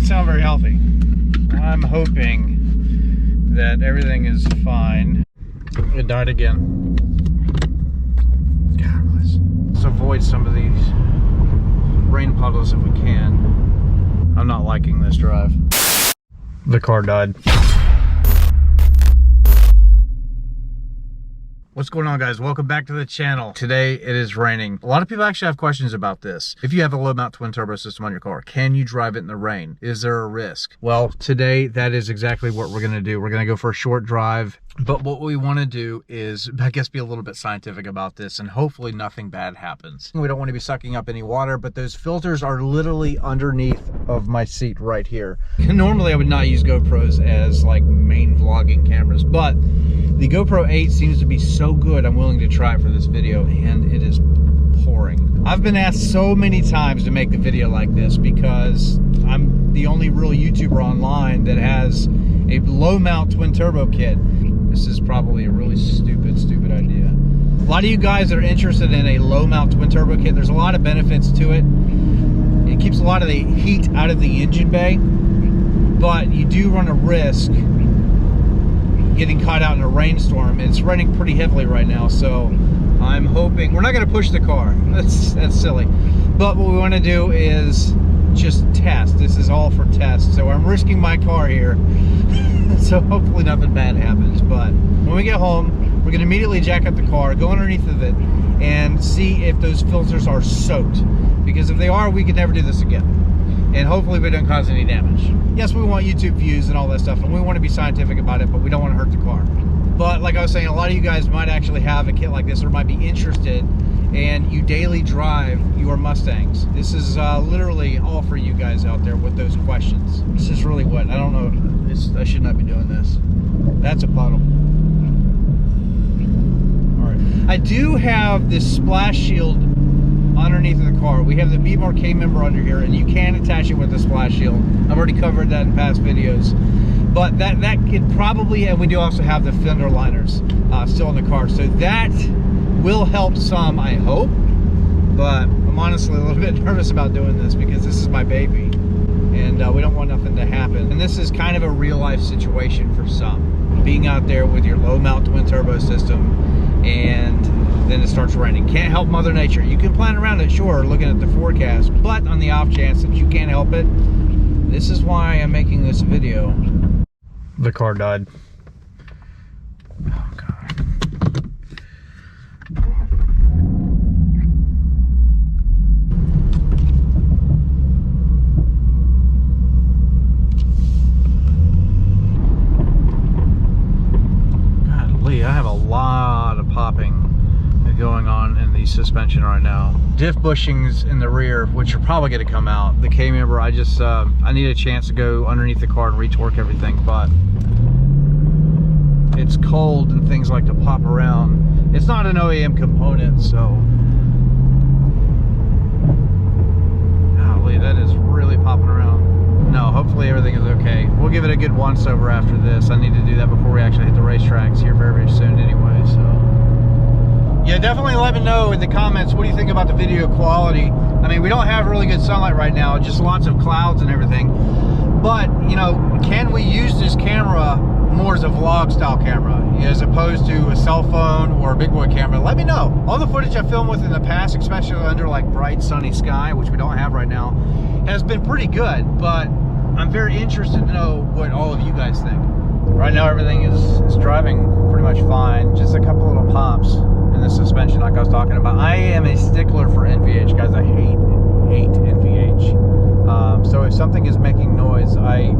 sound very healthy. I'm hoping that everything is fine. It died again. God, let's avoid some of these rain puddles if we can. I'm not liking this drive. The car died. What's going on, guys? Welcome back to the channel. Today it is raining. A lot of people actually have questions about this. If you have a low mount twin turbo system on your car, can you drive it in the rain? Is there a risk? Well, today that is exactly what we're gonna do. We're gonna go for a short drive, but what we wanna do is, I guess, be a little bit scientific about this and hopefully nothing bad happens. We don't wanna be sucking up any water, but those filters are literally underneath of my seat right here. Normally I would not use GoPros as like main vlogging cameras, but the GoPro 8 seems to be so good, I'm willing to try it for this video, and it is pouring. I've been asked so many times to make the video like this because I'm the only real YouTuber online that has a low mount twin turbo kit. This is probably a really stupid idea. A lot of you guys that are interested in a low mount twin turbo kit, there's a lot of benefits to it. It keeps a lot of the heat out of the engine bay, but you do run a risk getting caught out in a rainstorm. It's raining pretty heavily right now, so I'm hoping we're not going to push the car. That's silly. But what we want to do is just test. This is all for test, so I'm risking my car here. So hopefully nothing bad happens. But when we get home, we're going to immediately jack up the car, go underneath of it, and see if those filters are soaked. Because if they are, we can never do this again. And hopefully we don't cause any damage. Yes, we want YouTube views and all that stuff, and we want to be scientific about it, but we don't want to hurt the car. But like I was saying, a lot of you guys might actually have a kit like this or might be interested, and you daily drive your Mustangs. This is literally all for you guys out there with those questions. This is really wet. I don't know. I should not be doing this. That's a puddle. All right. I do have this splash shield underneath of the car. We have the BMRK member under here, and you can attach it with the splash shield. I've already covered that in past videos, but that could probably, and we do also have the fender liners still in the car, so that will help some, I hope. But I'm honestly a little bit nervous about doing this because this is my baby, and we don't want nothing to happen. And this is kind of a real life situation for some, being out there with your low mount twin turbo system and then it starts raining. Can't help Mother Nature. You can plan around it, sure, looking at the forecast, but on the off chance that you can't help it, this is why I'm making this video. The car died. Oh, God. Golly, I have a lot of popping going on in the suspension right now. Diff bushings in the rear, which are probably going to come out. The K-member, I need a chance to go underneath the car and retorque everything, but it's cold and things like to pop around. It's not an OEM component, so golly, that is really popping around. No, hopefully everything is okay. We'll give it a good once over after this. I need to do that before we actually hit the racetracks here very soon anyway, so yeah, definitely let me know in the comments, what do you think about the video quality? I mean, we don't have really good sunlight right now, just lots of clouds and everything. But, you know, can we use this camera more as a vlog style camera as opposed to a cell phone or a big boy camera? Let me know. All the footage I filmed with in the past, especially under like bright sunny sky, which we don't have right now, has been pretty good, but I'm very interested to know what all of you guys think. Right now everything is driving pretty much fine, just a couple little pops in the suspension like I was talking about. I am a stickler for NVH, guys. I hate NVH. So if something is making noise, I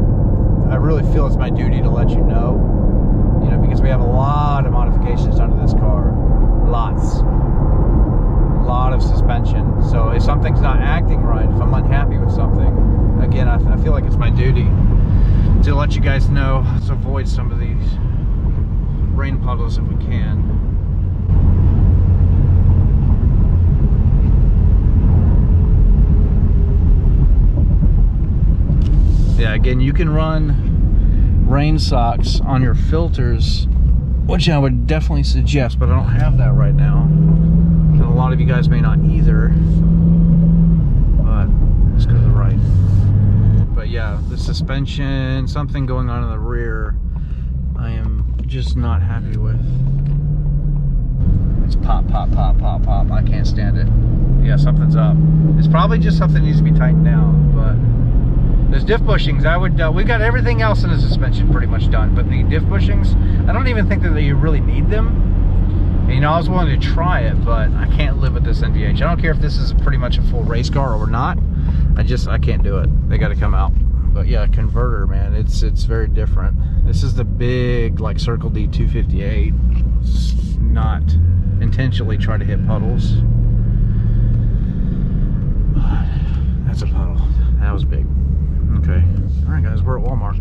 really feel it's my duty to let you know, because we have a lot of modifications done to this car. Lots. A lot of suspension. So if something's not acting right, if I'm unhappy with something, again, I feel like it's my duty to let you guys know. Let's avoid some of these rain puddles if we can. Yeah, again, you can run rain socks on your filters, which I would definitely suggest, but I don't have that right now. And a lot of you guys may not either, but let's go to the right. But yeah, the suspension, something going on in the rear, I am just not happy with. It's pop, pop, pop, pop, pop. I can't stand it. Yeah, something's up. It's probably just something that needs to be tightened down, but those diff bushings, I would, we got everything else in the suspension pretty much done, but the diff bushings, I don't even think that you really need them. And, you know, I was willing to try it, but I can't live with this NVH. I don't care if this is pretty much a full race car or not. I can't do it. They got to come out. But yeah, converter, man, it's very different. This is the big, like, Circle D 258. It's not intentionally try to hit puddles. But that's a puddle. That was big. Okay. All right, guys, we're at Walmart.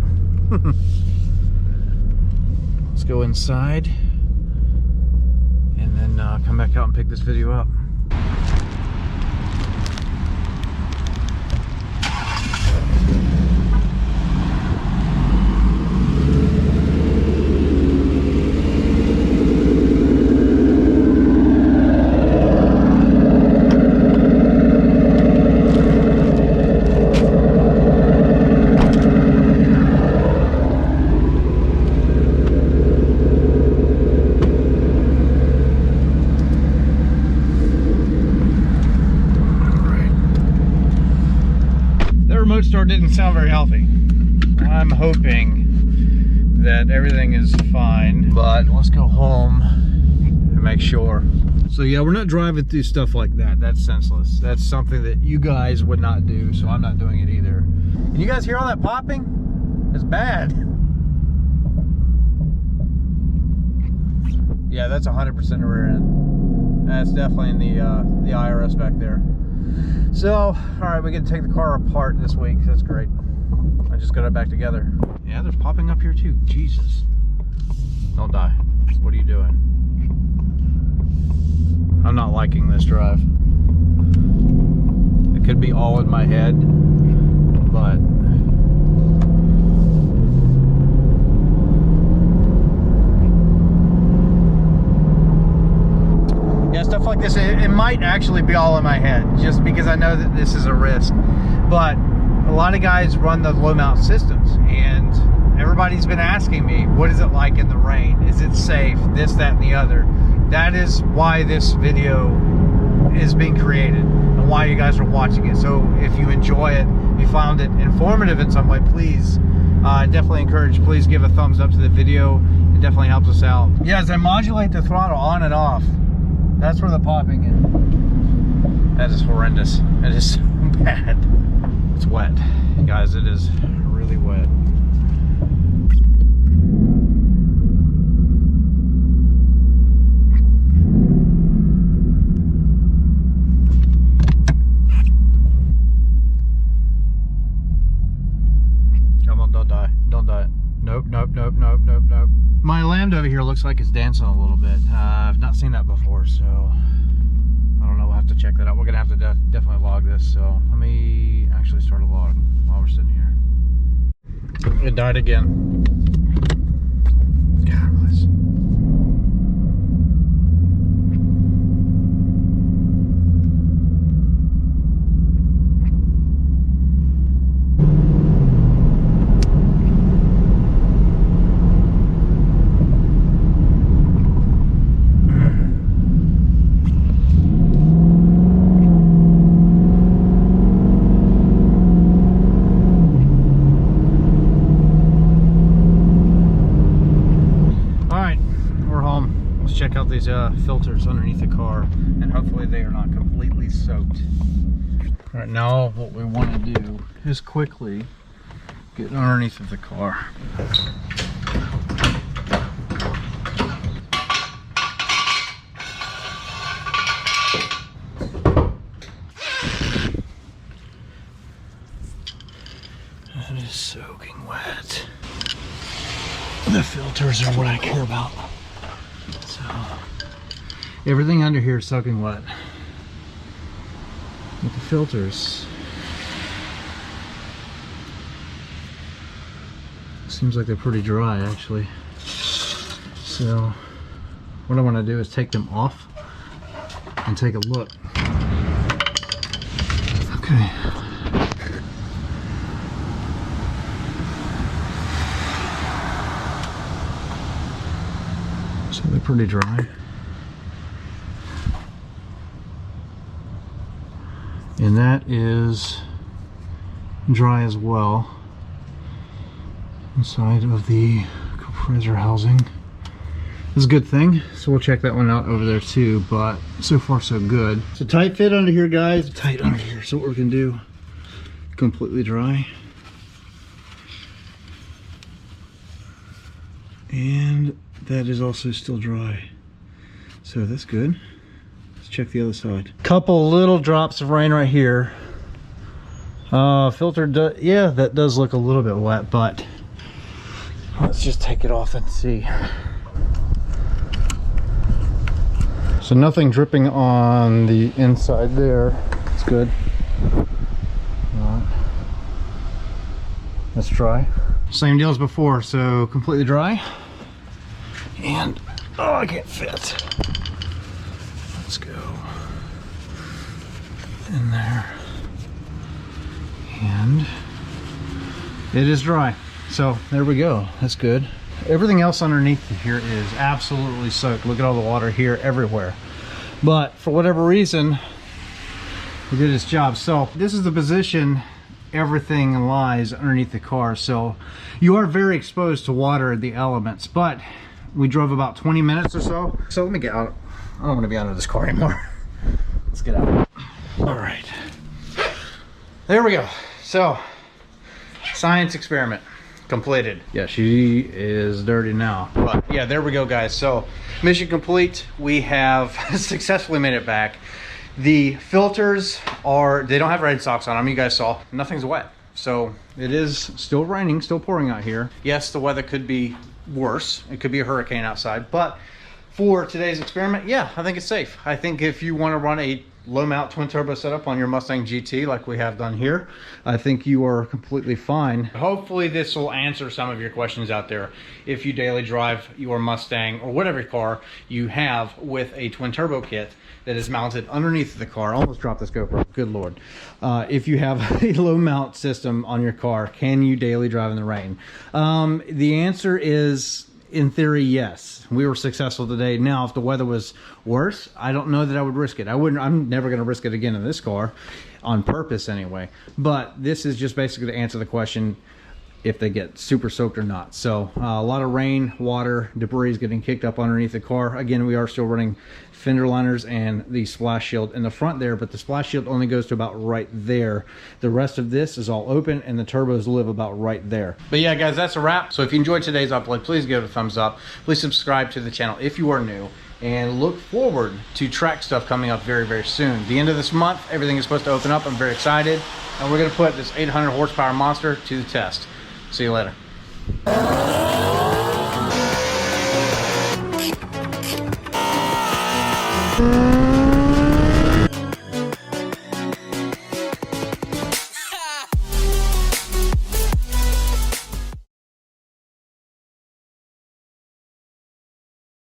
Let's go inside and then come back out and pick this video up. Start didn't sound very healthy. I'm hoping that everything is fine, but let's go home and make sure. So yeah, we're not driving through stuff like that. That's senseless. That's something that you guys would not do, so I'm not doing it either. And you guys hear all that popping? It's bad. Yeah, that's 100% the rear end. That's definitely in the IRS back there. So, all right, we get to take the car apart this week. That's great. I just got it back together. Yeah, there's popping up here too. Jesus. Don't die. What are you doing? I'm not liking this drive. It could be all in my head, but stuff like this, it might actually be all in my head, just because I know that this is a risk. But a lot of guys run the low mount systems, and everybody's been asking me, what is it like in the rain? Is it safe? This, that, and the other. That is why this video is being created and why you guys are watching it. So if you enjoy it, you found it informative in some way, please definitely encourage, please give a thumbs up to the video. It definitely helps us out. Yeah, as I modulate the throttle on and off, that's where the popping is. That is horrendous. It is so bad. It's wet. Guys, it is really wet. Come on, don't die. Don't die. Nope, nope, nope, nope, nope, nope. My Lambda over here looks like it's dancing a little bit. I've not seen that before, so I don't know. We'll have to check that out. We're gonna have to definitely log this. So let me actually start a log while we're sitting here. It died again. God bless. Check out these filters underneath the car, and hopefully they are not completely soaked. All right, now what we want to do is quickly get underneath of the car. It is soaking wet. The filters are what I care about. So, everything under here is soaking wet. With the filters, seems like they're pretty dry actually. So, what I want to do is take them off and take a look. Okay. So they're pretty dry. And that is dry as well. Inside of the compressor housing. This is a good thing, so we'll check that one out over there too, but so far so good. It's a tight fit under here, guys. Tight under here. So what we're gonna do, completely dry. And that is also still dry. So that's good. Let's check the other side. Couple little drops of rain right here. Filter, yeah, that does look a little bit wet, but let's just take it off and see. So nothing dripping on the inside there. It's good. All right. Let's dry. Same deal as before, so completely dry. And, oh, I can't fit. Let's go in there. And it is dry. So there we go. That's good. Everything else underneath here is absolutely soaked. Look at all the water here everywhere. But for whatever reason, it did its job. So this is the position everything lies underneath the car. So you are very exposed to water, the elements, but we drove about 20 minutes or so. So let me get out. I don't want to be under this car anymore. Let's get out. All right. There we go. So science experiment completed. Yeah, she is dirty now, but yeah, there we go, guys. So mission complete. We have successfully made it back. The filters they don't have red socks on them. You guys saw nothing's wet, so it is still raining, still pouring out here. Yes, the weather could be worse. It could be a hurricane outside, but for today's experiment, yeah, I think it's safe. I think if you want to run a low mount twin turbo setup on your Mustang GT like we have done here, I think you are completely fine. Hopefully this will answer some of your questions out there if you daily drive your Mustang or whatever car you have with a twin turbo kit that is mounted underneath the car. I almost dropped this GoPro, good Lord. If you have a low mount system on your car, can you daily drive in the rain? The answer is, in theory, yes. We were successful today. Now, if the weather was worse, I don't know that I would risk it. I'm never going to risk it again in this car, on purpose anyway. But this is just basically to answer the question if they get super soaked or not. So a lot of rain, water, debris is getting kicked up underneath the car. Again, we are still running fender liners and the splash shield in the front there, but the splash shield only goes to about right there. The rest of this is all open and the turbos live about right there. But yeah, guys, that's a wrap. So if you enjoyed today's upload, please give it a thumbs up. Please subscribe to the channel if you are new, and look forward to track stuff coming up very, very soon. The end of this month, everything is supposed to open up. I'm very excited, and we're gonna put this 800 horsepower monster to the test. See you later.